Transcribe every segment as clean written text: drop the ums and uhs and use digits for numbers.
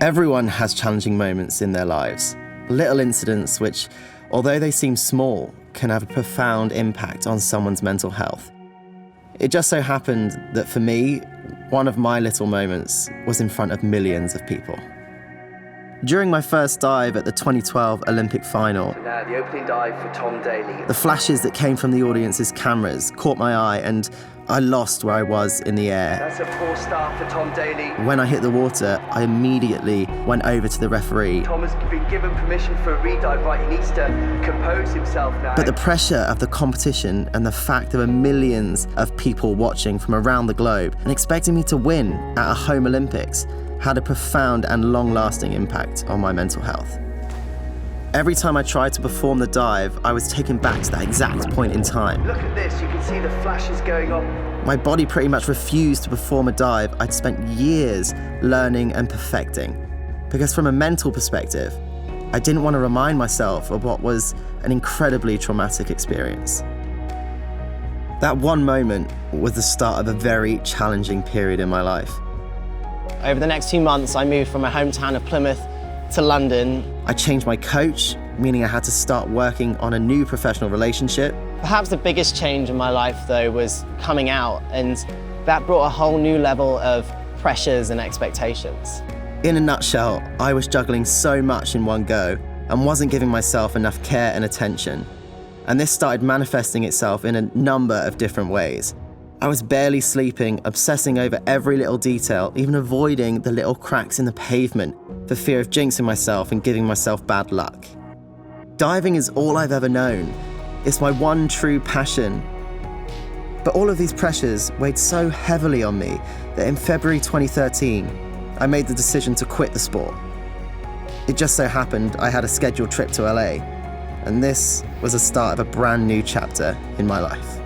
Everyone has challenging moments in their lives, little incidents which, although they seem small, can have a profound impact on someone's mental health. It just so happened that for me, one of my little moments was in front of millions of people. During my first dive at the 2012 Olympic final, Now the opening dive for Tom Daley. the flashes that came from the audience's cameras caught my eye and I lost where I was in the air. That's a 4-star for Tom Daley. When I hit the water, I immediately went over to the referee. Tom has been given permission for a redive, right? He needs to compose himself now. But the pressure of the competition and the fact there were millions of people watching from around the globe and expecting me to win at a home Olympics had a profound and long-lasting impact on my mental health. Every time I tried to perform the dive, I was taken back to that exact point in time. Look at this, you can see the flashes going on. My body pretty much refused to perform a dive I'd spent years learning and perfecting. Because from a mental perspective, I didn't want to remind myself of what was an incredibly traumatic experience. That one moment was the start of a very challenging period in my life. Over the next 2 months, I moved from my hometown of Plymouth to London. I changed my coach, meaning I had to start working on a new professional relationship. Perhaps the biggest change in my life, though, was coming out, and that brought a whole new level of pressures and expectations. In a nutshell, I was juggling so much in one go and wasn't giving myself enough care and attention. And this started manifesting itself in a number of different ways. I was barely sleeping, obsessing over every little detail, even avoiding the little cracks in the pavement for fear of jinxing myself and giving myself bad luck. Diving is all I've ever known. It's my one true passion. But all of these pressures weighed so heavily on me that in February 2013, I made the decision to quit the sport. It just so happened I had a scheduled trip to LA, and this was the start of a brand new chapter in my life.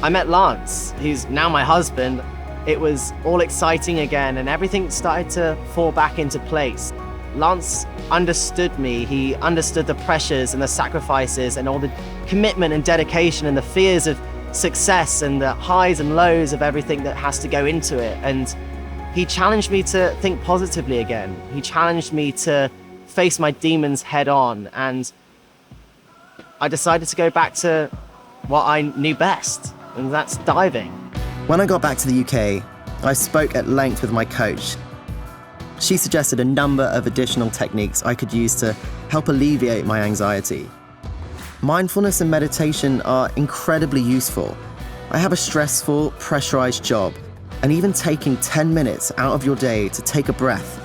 I met Lance, who's now my husband. It was all exciting again, and everything started to fall back into place. Lance understood me. He understood the pressures and the sacrifices and all the commitment and dedication and the fears of success and the highs and lows of everything that has to go into it. And he challenged me to think positively again. He challenged me to face my demons head on, and I decided to go back to what I knew best, and that's diving. When I got back to the UK, I spoke at length with my coach. She suggested a number of additional techniques I could use to help alleviate my anxiety. Mindfulness and meditation are incredibly useful. I have a stressful, pressurized job, and even taking 10 minutes out of your day to take a breath,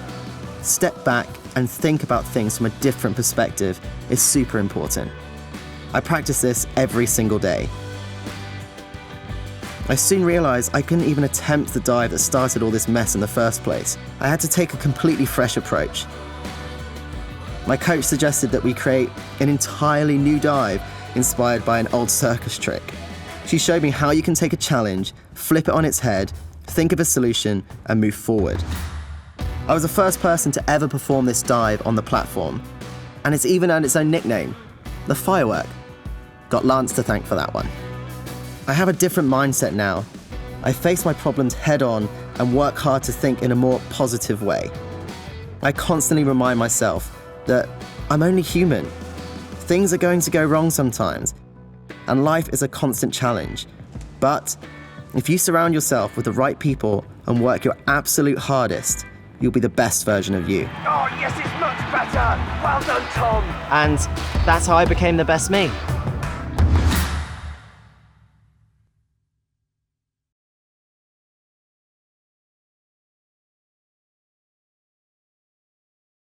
step back and think about things from a different perspective is super important. I practice this every single day. I soon realized I couldn't even attempt the dive that started all this mess in the first place. I had to take a completely fresh approach. My coach suggested that we create an entirely new dive inspired by an old circus trick. She showed me how you can take a challenge, flip it on its head, think of a solution, and move forward. I was the first person to ever perform this dive on the platform, and it's even earned its own nickname, the Firework. Got Lance to thank for that one. I have a different mindset now. I face my problems head on and work hard to think in a more positive way. I constantly remind myself that I'm only human. Things are going to go wrong sometimes, and life is a constant challenge. But if you surround yourself with the right people and work your absolute hardest, you'll be the best version of you. Oh yes, it's much better. Well done, Tom. And that's how I became the best me.